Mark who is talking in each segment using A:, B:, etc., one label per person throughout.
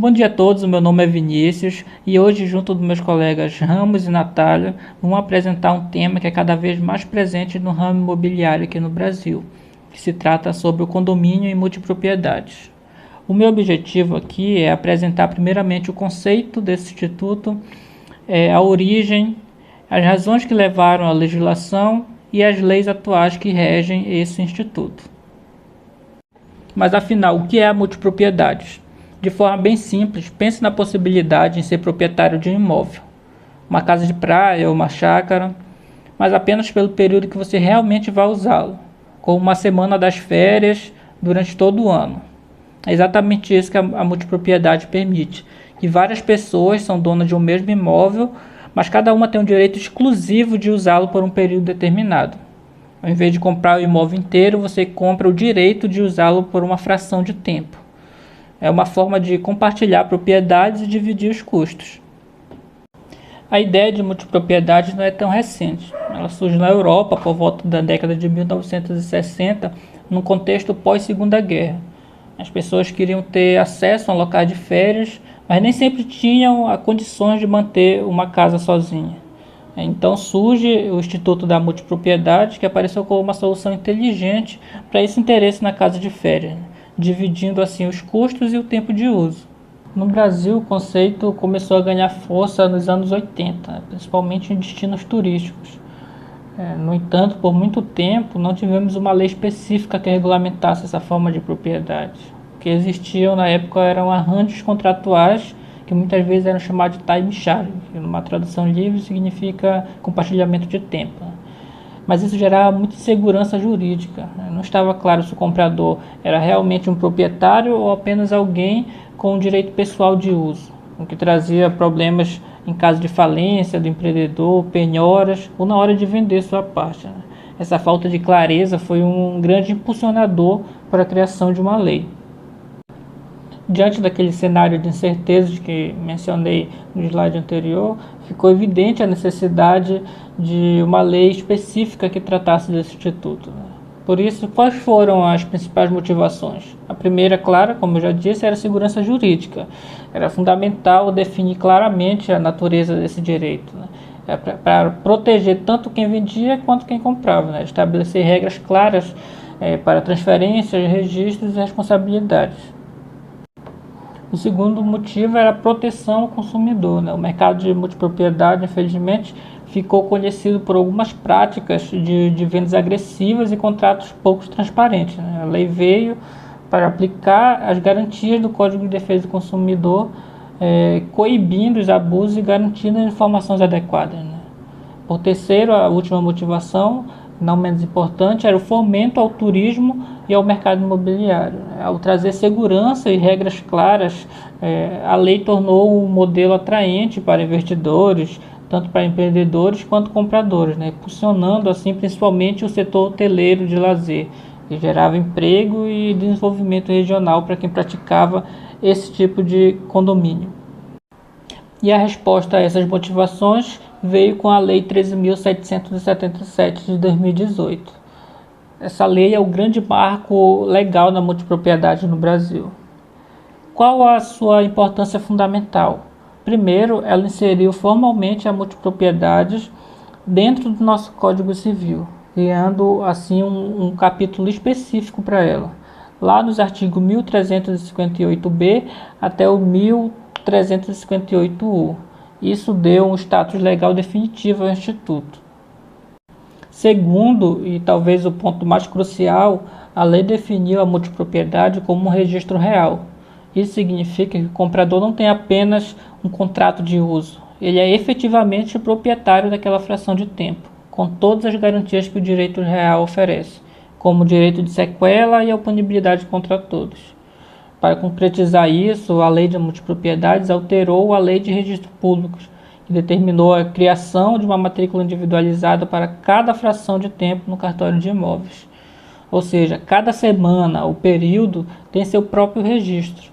A: Bom dia a todos, o meu nome é Vinícius e hoje, junto dos meus colegas Ramos e Natália, vamos apresentar um tema que é cada vez mais presente no ramo imobiliário aqui no Brasil, que se trata sobre o condomínio e multipropriedades. O meu objetivo aqui é apresentar primeiramente o conceito desse instituto, a origem, as razões que levaram à legislação e as leis atuais que regem esse instituto. Mas afinal, o que é a multipropriedade? De forma bem simples, pense na possibilidade em ser proprietário de um imóvel, uma casa de praia ou uma chácara, mas apenas pelo período que você realmente vai usá-lo, como uma semana das férias durante todo o ano. É exatamente isso que a multipropriedade permite, que várias pessoas são donas de um mesmo imóvel, mas cada uma tem um direito exclusivo de usá-lo por um período determinado. Ao invés de comprar o imóvel inteiro, você compra o direito de usá-lo por uma fração de tempo. É uma forma de compartilhar propriedades e dividir os custos. A ideia de multipropriedade não é tão recente. Ela surge na Europa por volta da década de 1960, num contexto pós-Segunda Guerra. As pessoas queriam ter acesso a um local de férias, mas nem sempre tinham as condições de manter uma casa sozinha. Então surge o Instituto da Multipropriedade, que apareceu como uma solução inteligente para esse interesse na casa de férias, dividindo assim os custos e o tempo de uso. No Brasil, o conceito começou a ganhar força nos anos 80, principalmente em destinos turísticos. No entanto, por muito tempo, não tivemos uma lei específica que regulamentasse essa forma de propriedade. O que existiam na época eram arranjos contratuais, que muitas vezes eram chamados de time sharing, que numa tradução livre significa compartilhamento de tempo. Mas isso gerava muita insegurança jurídica. Não estava claro se o comprador era realmente um proprietário ou apenas alguém com direito pessoal de uso, o que trazia problemas em caso de falência do empreendedor, penhoras ou na hora de vender sua parte. Essa falta de clareza foi um grande impulsionador para a criação de uma lei. Diante daquele cenário de incerteza que mencionei no slide anterior, ficou evidente a necessidade de uma lei específica que tratasse desse instituto. Por isso, quais foram as principais motivações? A primeira, claro, como eu já disse, era a segurança jurídica. Era fundamental definir claramente a natureza desse direito, para proteger tanto quem vendia quanto quem comprava, estabelecer regras claras para transferências, registros e responsabilidades. O segundo motivo era a proteção ao consumidor. O mercado de multipropriedade, infelizmente, ficou conhecido por algumas práticas de vendas agressivas e contratos pouco transparentes. A lei veio para aplicar as garantias do Código de Defesa do Consumidor, coibindo os abusos e garantindo as informações adequadas. Por terceiro, a última motivação, não menos importante, era o fomento ao turismo e ao mercado imobiliário. Ao trazer segurança e regras claras, a lei tornou um modelo atraente para investidores, tanto para empreendedores quanto compradores, impulsionando assim principalmente o setor hoteleiro de lazer, que gerava emprego e desenvolvimento regional para quem praticava esse tipo de condomínio. E a resposta a essas motivações veio com a Lei 13.777 de 2018. Essa lei é o grande marco legal da multipropriedade no Brasil. Qual a sua importância fundamental? Primeiro, ela inseriu formalmente a multipropriedade dentro do nosso Código Civil, criando assim um capítulo específico para ela, lá nos artigos 1358b até o 1358u. Isso deu um status legal definitivo ao Instituto. Segundo, e talvez o ponto mais crucial, a lei definiu a multipropriedade como um registro real. Isso significa que o comprador não tem apenas um contrato de uso, ele é efetivamente proprietário daquela fração de tempo, com todas as garantias que o direito real oferece, como o direito de sequela e a oponibilidade contra todos. Para concretizar isso, a Lei de Multipropriedades alterou a Lei de Registro Públicos, que determinou a criação de uma matrícula individualizada para cada fração de tempo no cartório de imóveis. Ou seja, cada semana ou período tem seu próprio registro,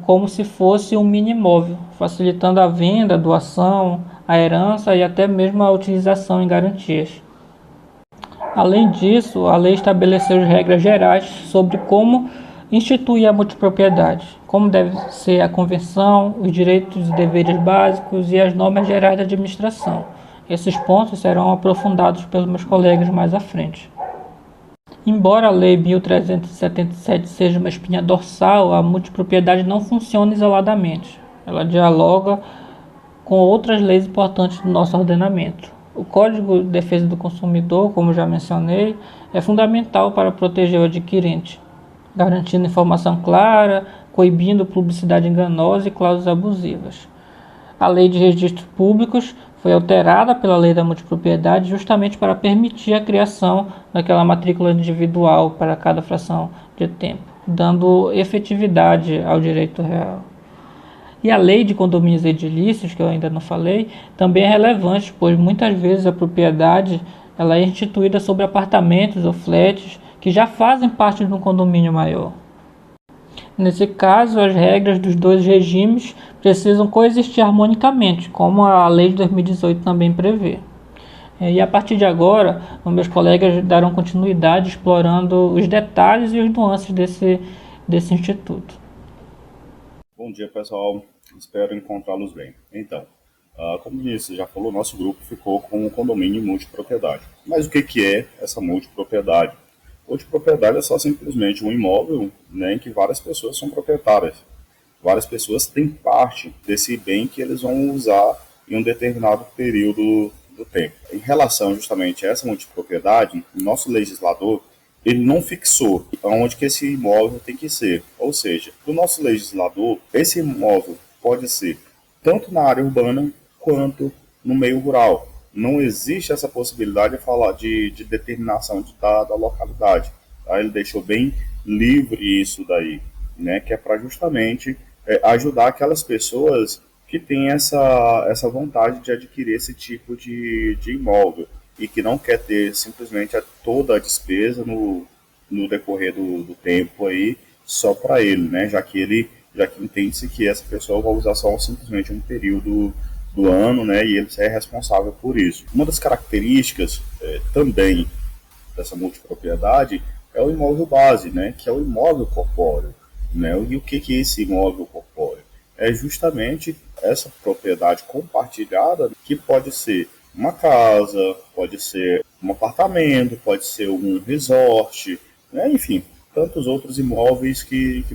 A: como se fosse um mini imóvel, facilitando a venda, a doação, a herança e até mesmo a utilização em garantias. Além disso, a lei estabeleceu regras gerais sobre como Institui a multipropriedade, como deve ser a convenção, os direitos e deveres básicos e as normas gerais da administração. Esses pontos serão aprofundados pelos meus colegas mais à frente. Embora a Lei 1377 seja uma espinha dorsal, a multipropriedade não funciona isoladamente. Ela dialoga com outras leis importantes do nosso ordenamento. O Código de Defesa do Consumidor, como já mencionei, é fundamental para proteger o adquirente, garantindo informação clara, coibindo publicidade enganosa e cláusulas abusivas. A Lei de Registros Públicos foi alterada pela Lei da Multipropriedade justamente para permitir a criação daquela matrícula individual para cada fração de tempo, dando efetividade ao direito real. E a lei de condomínios edilícios, que eu ainda não falei, também é relevante, pois muitas vezes a propriedade ela é instituída sobre apartamentos ou flats que já fazem parte de um condomínio maior. Nesse caso, as regras dos dois regimes precisam coexistir harmonicamente, como a Lei de 2018 também prevê. E a partir de agora, os meus colegas darão continuidade explorando os detalhes e as nuances desse instituto.
B: Bom dia, pessoal. Espero encontrá-los bem. Então, como o Vinícius já falou, nosso grupo ficou com o condomínio multipropriedade. Mas o que é essa multipropriedade? Multipropriedade é só simplesmente um imóvel, né, em que várias pessoas são proprietárias. Várias pessoas têm parte desse bem que eles vão usar em um determinado período do tempo. Em relação justamente a essa multipropriedade, o nosso legislador ele não fixou onde que esse imóvel tem que ser. Ou seja, o nosso legislador, esse imóvel pode ser tanto na área urbana quanto no meio rural. Não existe essa possibilidade de falar de determinação da localidade. Tá? Ele deixou bem livre isso daí, né? Que é para justamente ajudar aquelas pessoas que têm essa vontade de adquirir esse tipo de imóvel e que não quer ter simplesmente toda a despesa no decorrer do tempo aí só para ele, né? Já que entende-se que essa pessoa vai usar só simplesmente um período do ano, né? E ele é responsável por isso. Uma das características também dessa multipropriedade é o imóvel base, né? Que é o imóvel corpóreo, né? E o que é esse imóvel corpóreo? É justamente essa propriedade compartilhada que pode ser uma casa, pode ser um apartamento, pode ser um resort, né? Enfim, tantos outros imóveis que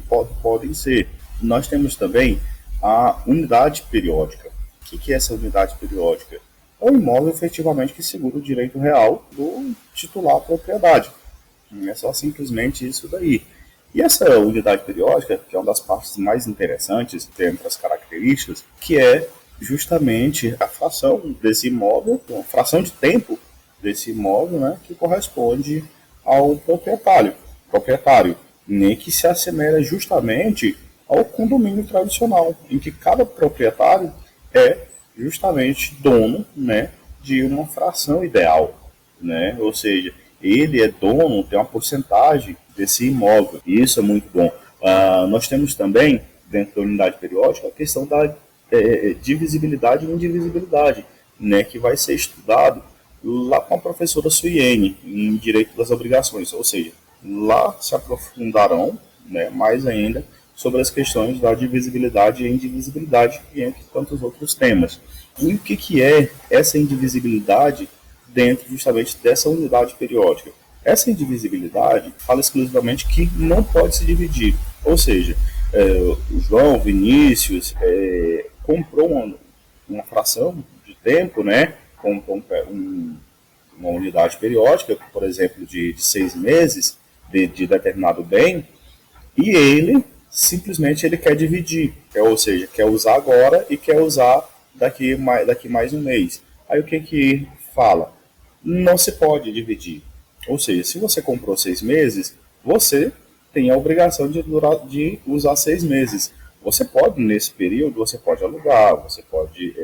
B: podem ser. Nós temos também a unidade periódica. O que é essa unidade periódica? É um imóvel efetivamente que segura o direito real do titular da propriedade. Não é só simplesmente isso daí. E essa unidade periódica, que é uma das partes mais interessantes dentre as características, que é justamente a fração desse imóvel, a fração de tempo desse imóvel, né, que corresponde ao proprietário, né, que se assemelha justamente ao condomínio tradicional, em que cada proprietário é justamente dono, né, de uma fração ideal, né, ou seja, ele é dono, tem uma porcentagem desse imóvel, e isso é muito bom. Nós temos também, dentro da unidade periódica, a questão da divisibilidade e indivisibilidade, né, que vai ser estudado lá com a professora Suiene, em Direito das Obrigações, ou seja, lá se aprofundarão, né, mais ainda sobre as questões da divisibilidade e indivisibilidade, e entre tantos outros temas. E o que é essa indivisibilidade dentro justamente dessa unidade periódica? Essa indivisibilidade fala exclusivamente que não pode se dividir, ou seja, o João Vinícius comprou uma fração de tempo, né, comprou uma unidade periódica, por exemplo, de 6 meses de determinado bem, e ele simplesmente ele quer dividir, ou seja, quer usar agora e quer usar daqui mais um mês. Aí o que fala? Não se pode dividir. Ou seja, se você comprou 6 meses, você tem a obrigação de usar 6 meses. Você pode, nesse período, você pode alugar, você pode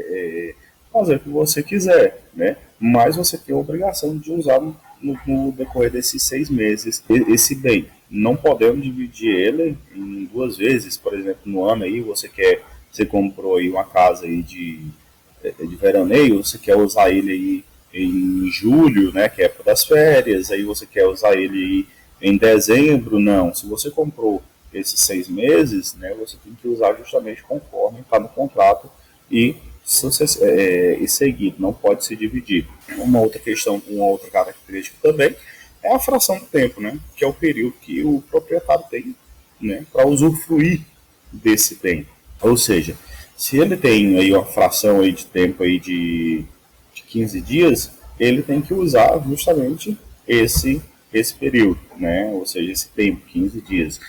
B: fazer o que você quiser, né? Mas você tem a obrigação de usar no decorrer desses 6 meses esse bem. Não podemos dividir ele em 2 vezes. Por exemplo, no ano aí você comprou aí uma casa aí de veraneio, você quer usar ele aí em julho, né, que é época das férias, aí você quer usar ele em dezembro, não. Se você comprou esses 6 meses, né, você tem que usar justamente conforme está no contrato e seguido, não pode se dividir. Uma outra questão, uma outra característica também é a fração do tempo, né, que é o período que o proprietário tem, né, para usufruir desse bem. Ou seja, se ele tem aí uma fração aí de tempo aí de 15 dias, ele tem que usar justamente esse período, né, ou seja, esse tempo, 15 dias.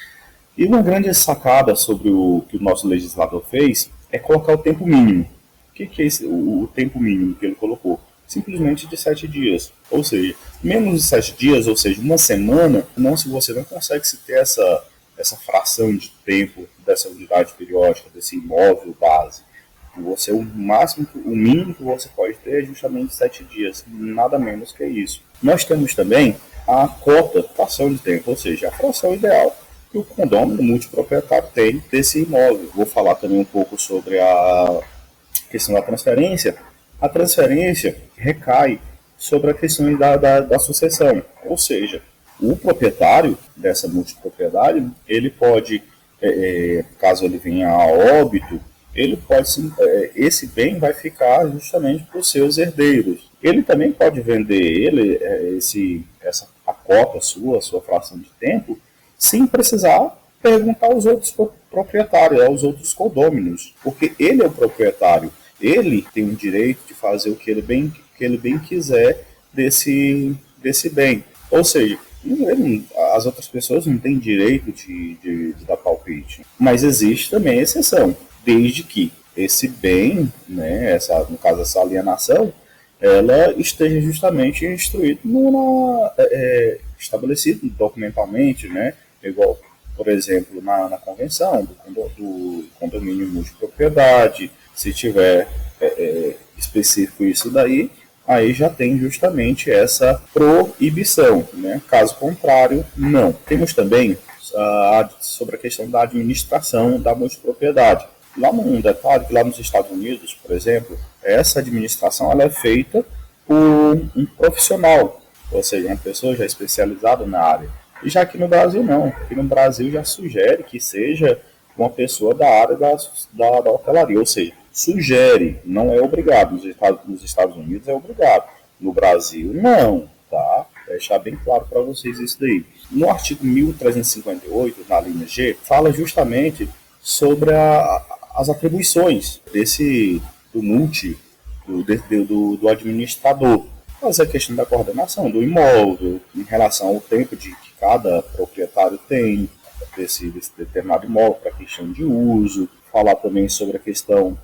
B: E uma grande sacada sobre o que o nosso legislador fez é colocar o tempo mínimo. O que é o tempo mínimo que ele colocou? Simplesmente de 7 dias. Ou seja, menos de 7 dias, ou seja, uma semana, você não consegue se ter essa fração de tempo dessa unidade periódica, desse imóvel base. Você, o mínimo que você pode ter é justamente 7 dias, nada menos que isso. Nós temos também a cota, fração de tempo, ou seja, a fração ideal que o condômino multiproprietário tem desse imóvel. Vou falar também um pouco sobre a questão da transferência. A transferência recai sobre a questão da sucessão, ou seja, o proprietário dessa multipropriedade, ele pode, caso ele venha a óbito, ele pode, esse bem vai ficar justamente para os seus herdeiros. Ele também pode vender a cota sua, a sua fração de tempo, sem precisar perguntar aos outros proprietários, aos outros condôminos, porque ele é o proprietário, ele tem o direito de fazer o que ele bem quiser desse bem. Ou seja, as outras pessoas não têm direito de dar palpite, mas existe também exceção, desde que esse bem, né, no caso essa alienação, ela esteja justamente estabelecido documentalmente, né, igual, por exemplo, na convenção do condomínio multipropriedade, se tiver específico isso daí, aí já tem justamente essa proibição, né? Caso contrário, não. Temos também sobre a questão da administração da multipropriedade. Lá um detalhe que lá nos Estados Unidos, por exemplo, essa administração ela é feita por um profissional, ou seja, uma pessoa já especializada na área. E já aqui no Brasil não. Aqui no Brasil já sugere que seja uma pessoa da área da hotelaria, ou seja, sugere, não é obrigado. Nos Estados Unidos é obrigado. No Brasil, não, tá? Deixar bem claro para vocês isso daí. No artigo 1358, na linha G, fala justamente sobre as atribuições do administrador. Mas a questão da coordenação do imóvel, em relação ao tempo que cada proprietário tem desse determinado imóvel para questão de uso, falar também sobre a questão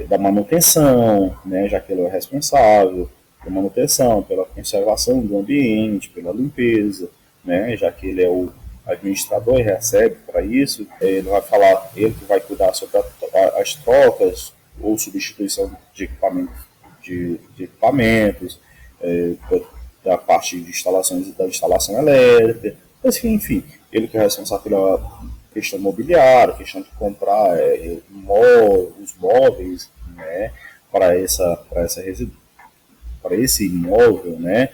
B: da manutenção, né, já que ele é responsável pela manutenção, pela conservação do ambiente, pela limpeza, né, já que ele é o administrador e recebe para isso, ele vai falar, ele que vai cuidar sobre as trocas ou substituição de equipamentos, da parte de instalações e da instalação elétrica, assim, enfim, ele que é responsável pela questão imobiliária, questão de comprar os móveis, né, para esse imóvel, né,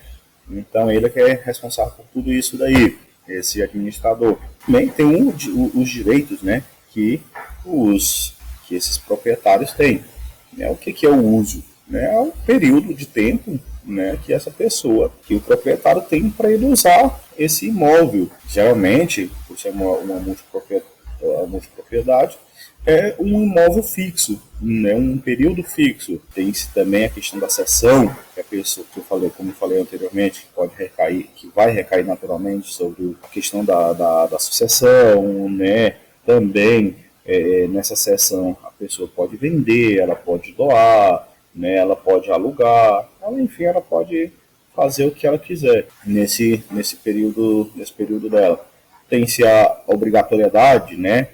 B: então ele que é responsável por tudo isso daí, esse administrador. Também tem os direitos, né, que esses proprietários têm, né, o que é o uso? Né, é o período de tempo, né, que que o proprietário tem para ele usar esse imóvel. Geralmente, por ser uma multipropriedade, é um imóvel fixo, né, um período fixo. Tem-se também a questão da cessão, que a pessoa, como eu falei anteriormente, que vai recair naturalmente sobre a questão da sucessão, né, também nessa cessão a pessoa pode vender, ela pode doar, né, ela pode alugar, enfim, ela pode fazer o que ela quiser nesse período dela. Tem-se a obrigatoriedade, né,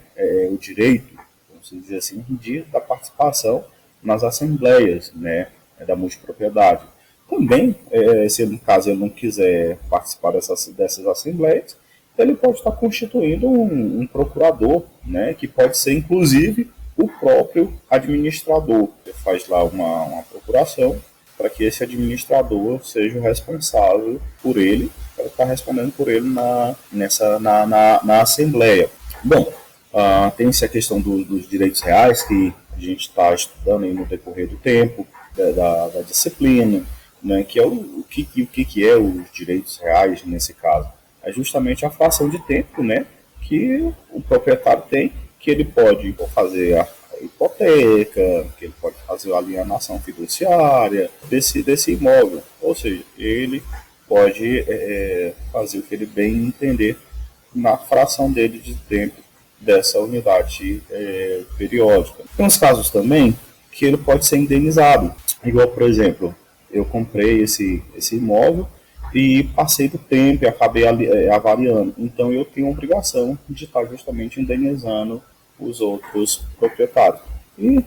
B: o direito, vamos dizer assim, da participação nas assembleias, né, da multipropriedade. Também, se no caso ele não quiser participar dessas assembleias, ele pode estar constituindo um procurador, né, que pode ser inclusive o próprio administrador. Ele faz lá uma procuração para que esse administrador seja o responsável por ele, para estar respondendo por ele na Assembleia. Bom, tem-se a questão dos direitos reais, que a gente está estudando aí no decorrer do tempo, da disciplina, né, que é o que é os direitos reais nesse caso. É justamente a fração de tempo, né, que o proprietário tem, que ele pode fazer a hipoteca, que ele pode fazer a alienação fiduciária desse imóvel. Ou seja, ele pode fazer o que ele bem entender na fração dele de tempo dessa unidade periódica. Tem uns casos também que ele pode ser indenizado. Igual, por exemplo, eu comprei esse imóvel e passei do tempo e acabei avariando. Então eu tenho a obrigação de estar justamente indenizando os outros proprietários. E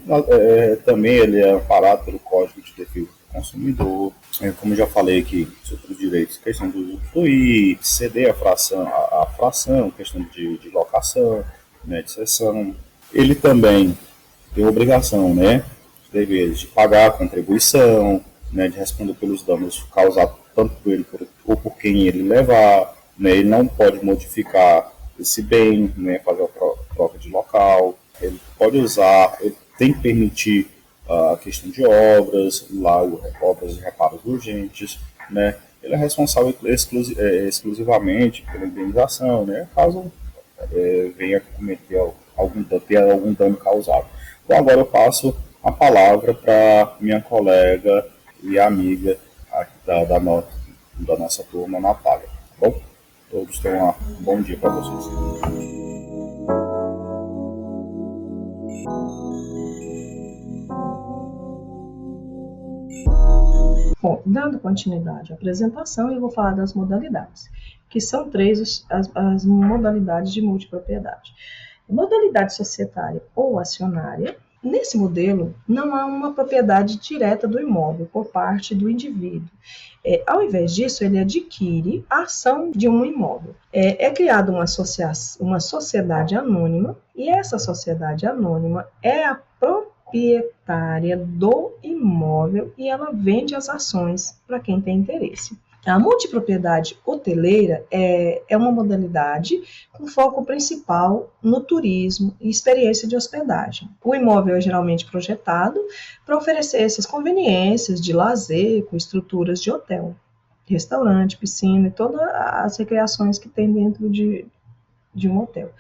B: também ele é amparado pelo Código de Defesa do Consumidor, como já falei aqui, sobre os direitos, questão do usufruir, ceder a fração, questão de locação, né, de cessão. Ele também tem a obrigação, né, deveres de pagar a contribuição, né, de responder pelos danos causados tanto por ele ou por quem ele levar, né, ele não pode modificar esse bem, né, fazer a troca de local, ele pode usar, ele tem que permitir a questão de obras, obras de reparos urgentes, né, ele é responsável exclusivamente pela indenização, né, caso venha cometer algum dano causado. Então agora eu passo a palavra para minha colega e amiga da nossa turma, Natália. Tá bom? Todos tenham um bom dia para vocês.
C: Bom, dando continuidade à apresentação, eu vou falar das modalidades, que são três as modalidades de multipropriedade. Modalidade societária ou acionária. Nesse modelo, não há uma propriedade direta do imóvel por parte do indivíduo. Ao invés disso, ele adquire a ação de um imóvel. É criada uma sociedade anônima, e essa sociedade anônima é a proprietária do imóvel e ela vende as ações para quem tem interesse. A multipropriedade hoteleira é uma modalidade com foco principal no turismo e experiência de hospedagem. O imóvel é geralmente projetado para oferecer essas conveniências de lazer com estruturas de hotel, restaurante, piscina e todas as recreações que tem dentro de um hotel.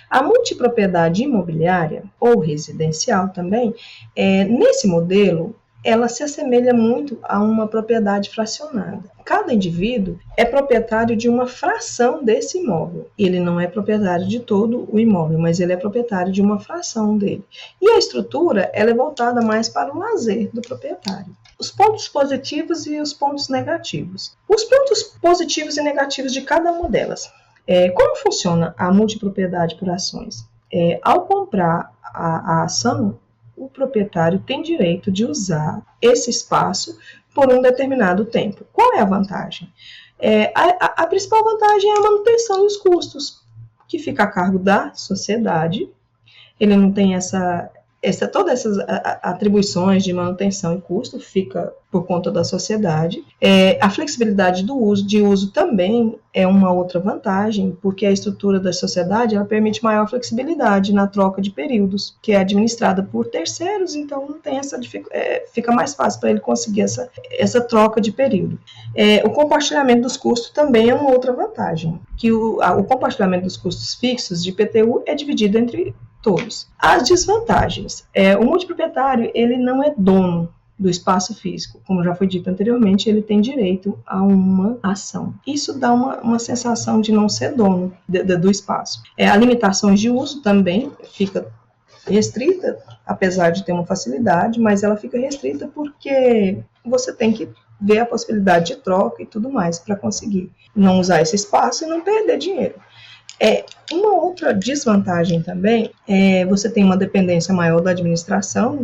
C: A multipropriedade imobiliária ou residencial também, nesse modelo, ela se assemelha muito a uma propriedade fracionada. Cada indivíduo é proprietário de uma fração desse imóvel. Ele não é proprietário de todo o imóvel, mas ele é proprietário de uma fração dele. E a estrutura ela é voltada mais para o lazer do proprietário. Os pontos positivos e os pontos negativos. Os pontos positivos e negativos de cada uma delas. Como funciona a multipropriedade por ações? Ao comprar a ação, o proprietário tem direito de usar esse espaço por um determinado tempo. Qual é a vantagem? A principal vantagem é a manutenção e os custos, que fica a cargo da sociedade. Ele não tem todas essas atribuições de manutenção e custo, fica por conta da sociedade. A flexibilidade de uso também é uma outra vantagem, porque a estrutura da sociedade ela permite maior flexibilidade na troca de períodos, que é administrada por terceiros, então não tem fica mais fácil para ele conseguir essa troca de período. O compartilhamento dos custos também é uma outra vantagem, que o compartilhamento dos custos fixos de IPTU é dividido entre todos. As desvantagens. O multiproprietário ele não é dono do espaço físico. Como já foi dito anteriormente, ele tem direito a uma ação. Isso dá uma sensação de não ser dono do espaço. A limitações de uso também fica restrita, apesar de ter uma facilidade, mas ela fica restrita porque você tem que ver a possibilidade de troca e tudo mais para conseguir não usar esse espaço e não perder dinheiro. Uma outra desvantagem também é você tem uma dependência maior da administração,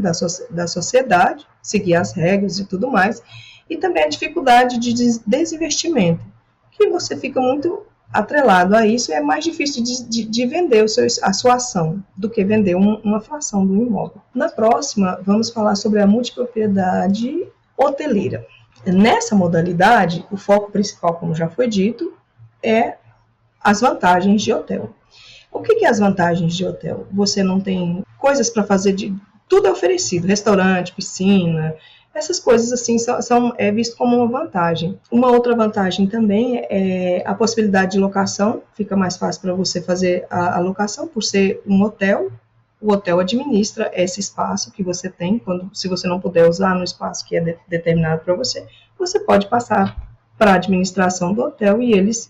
C: da sociedade, seguir as regras e tudo mais, e também a dificuldade de desinvestimento, que você fica muito atrelado a isso e é mais difícil de vender a sua ação do que vender uma fração do imóvel. Na próxima, vamos falar sobre a multipropriedade hoteleira. Nessa modalidade, o foco principal, como já foi dito, é as vantagens de hotel. O que é as vantagens de hotel? Você não tem coisas para fazer, tudo é oferecido, restaurante, piscina, essas coisas assim é visto como uma vantagem. Uma outra vantagem também é a possibilidade de locação, fica mais fácil para você fazer a locação por ser um hotel. O hotel administra esse espaço que você tem, se você não puder usar no espaço que é determinado para você, você pode passar para a administração do hotel e eles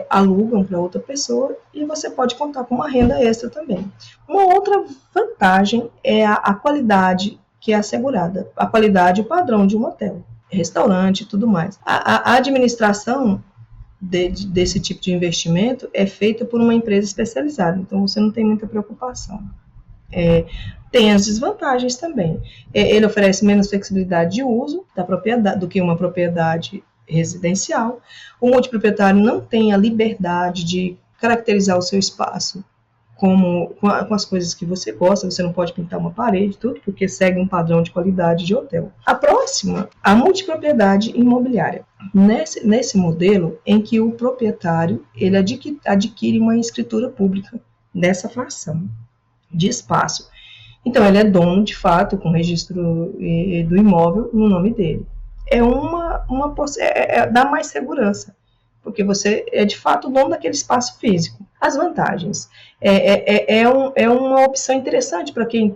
C: alugam para outra pessoa e você pode contar com uma renda extra também. Uma outra vantagem é a qualidade que é assegurada, a qualidade e o padrão de um hotel, restaurante e tudo mais. A administração desse tipo de investimento é feita por uma empresa especializada, então você não tem muita preocupação. Tem as desvantagens também. Ele oferece menos flexibilidade de uso da propriedade do que uma propriedade residencial. O multiproprietário não tem a liberdade de caracterizar o seu espaço com as coisas que você gosta, você não pode pintar uma parede, tudo, porque segue um padrão de qualidade de hotel. A próxima, a multipropriedade imobiliária. Nesse modelo em que o proprietário ele adquire uma escritura pública dessa fração de espaço. Então, ele é dono, de fato, com registro do imóvel no nome dele. Dá mais segurança, porque você é, de fato, dono daquele espaço físico. As vantagens. É uma opção interessante para quem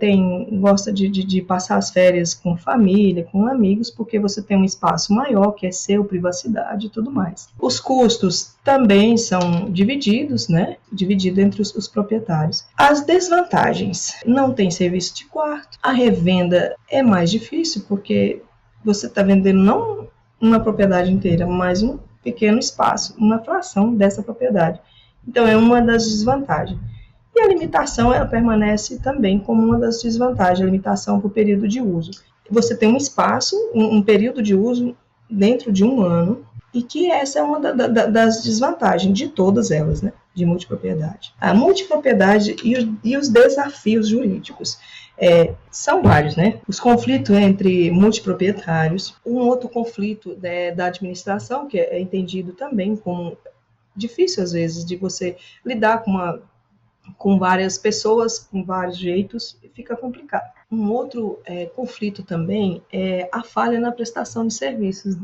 C: gosta de passar as férias com família, com amigos, porque você tem um espaço maior, que é seu, privacidade e tudo mais. Os custos também são divididos, né? Dividido entre os proprietários. As desvantagens. Não tem serviço de quarto. A revenda é mais difícil, porque você está vendendo não uma propriedade inteira, mas um pequeno espaço, uma fração dessa propriedade. Então, é uma das desvantagens. E a limitação, ela permanece também como uma das desvantagens, a limitação por período de uso. Você tem um espaço, um período de uso dentro de um ano, e que essa é uma das desvantagens de todas elas, né, de multipropriedade. A multipropriedade e os desafios jurídicos. São vários, né? Os conflitos entre multiproprietários, um outro conflito da administração, que é entendido também como difícil, às vezes, de você lidar com várias pessoas, com vários jeitos, e fica complicado. Um outro conflito também é a falha na prestação de serviços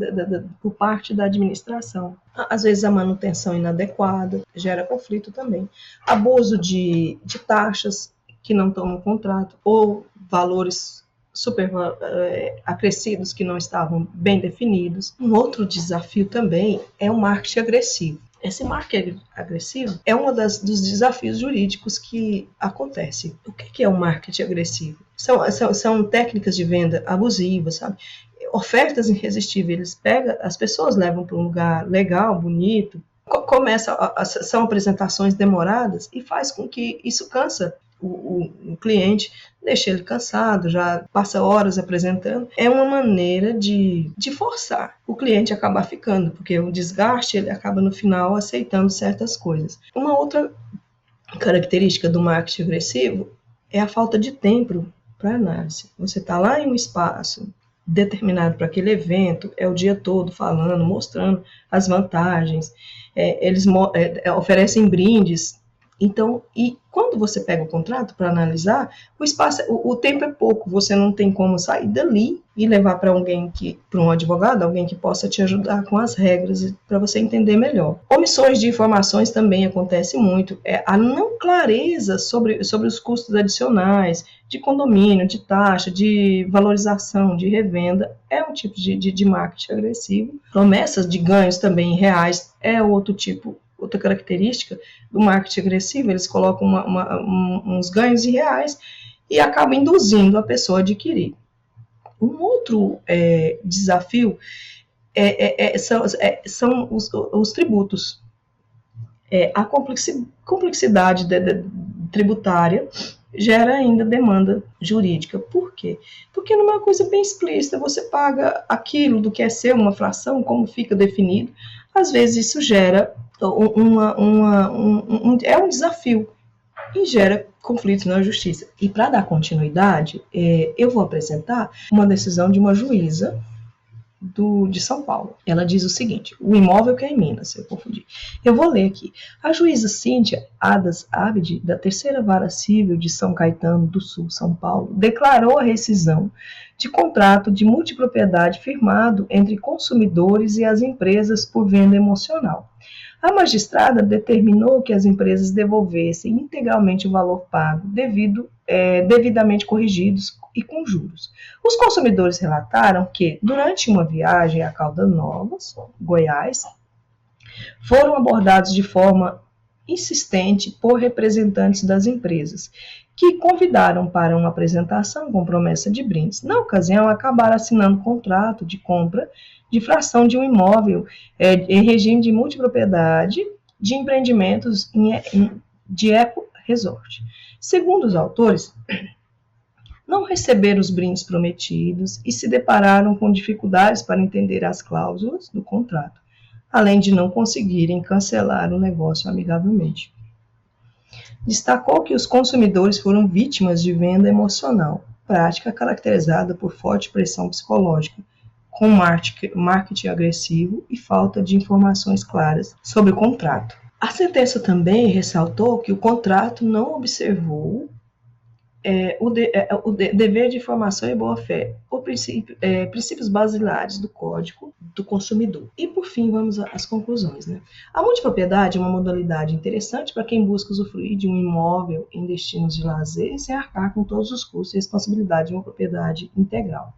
C: por parte da administração. Às vezes a manutenção inadequada gera conflito também. Abuso de taxas que não estão no contrato, ou valores super acrescidos que não estavam bem definidos. Um outro desafio também é o marketing agressivo. Esse marketing agressivo é um dos desafios jurídicos que acontece. O que é o marketing agressivo? São técnicas de venda abusivas, sabe? Ofertas irresistíveis. As pessoas levam para um lugar legal, bonito, são apresentações demoradas e faz com que isso cansa o cliente, deixa ele cansado, já passa horas apresentando. É uma maneira de forçar o cliente a acabar ficando, porque o desgaste, ele acaba no final aceitando certas coisas. Uma outra característica do marketing agressivo é a falta de tempo para análise. Você está lá em um espaço determinado para aquele evento, é o dia todo falando, mostrando as vantagens, eles oferecem brindes. Então, e quando você pega o contrato para analisar, o tempo é pouco, você não tem como sair dali e levar para um advogado, alguém que possa te ajudar com as regras para você entender melhor. Omissões de informações também acontecem muito. A não clareza sobre os custos adicionais, de condomínio, de taxa, de valorização, de revenda, é um tipo de marketing agressivo. Promessas de ganhos também reais é outra característica do marketing agressivo. Eles colocam uns ganhos reais e acabam induzindo a pessoa a adquirir. Um outro desafio são os tributos. A complexidade tributária gera ainda demanda jurídica. Por quê? Porque numa coisa bem explícita, você paga aquilo do que é seu, uma fração, como fica definido. Às vezes isso gera um desafio e gera conflitos na justiça. E para dar continuidade, eu vou apresentar uma decisão de uma juíza de São Paulo. Ela diz o seguinte: o imóvel que é em Minas, eu confundi. Eu vou ler aqui. A juíza Cíntia Adas Abdi, da Terceira Vara Civil de São Caetano do Sul, São Paulo, declarou a rescisão de contrato de multipropriedade firmado entre consumidores e as empresas por venda emocional. A magistrada determinou que as empresas devolvessem integralmente o valor pago, devidamente corrigidos e com juros. Os consumidores relataram que, durante uma viagem a Caldas Novas, Goiás, foram abordados de forma insistente por representantes das empresas, que convidaram para uma apresentação com promessa de brindes. Na ocasião, acabaram assinando contrato de compra de fração de um imóvel em regime de multipropriedade de empreendimentos de eco-resort. Segundo os autores, não receberam os brindes prometidos e se depararam com dificuldades para entender as cláusulas do contrato, além de não conseguirem cancelar o negócio amigavelmente. Destacou que os consumidores foram vítimas de venda emocional, prática caracterizada por forte pressão psicológica, com marketing agressivo e falta de informações claras sobre o contrato. A sentença também ressaltou que o contrato não observou o dever de informação e boa-fé, princípios basilares do Código do Consumidor. E, por fim, vamos às conclusões. A multipropriedade é uma modalidade interessante para quem busca usufruir de um imóvel em destinos de lazer sem arcar com todos os custos e responsabilidade de uma propriedade integral.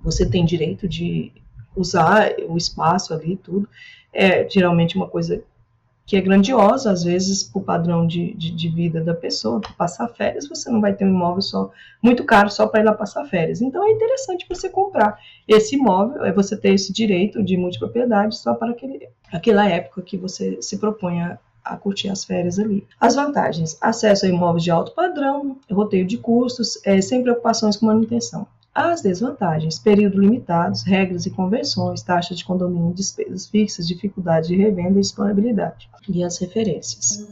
C: Você tem direito de usar o espaço ali, tudo. É geralmente uma coisa que é grandiosa, às vezes, para o padrão de vida da pessoa, para passar férias, você não vai ter um imóvel muito caro só para ir lá passar férias. Então, é interessante você comprar esse imóvel, você ter esse direito de multipropriedade só para aquela época que você se propõe a curtir as férias ali. As vantagens: acesso a imóveis de alto padrão, roteio de custos, sem preocupações com manutenção. As desvantagens: período limitados, regras e convenções, taxas de condomínio, despesas fixas, dificuldade de revenda e disponibilidade. E as referências.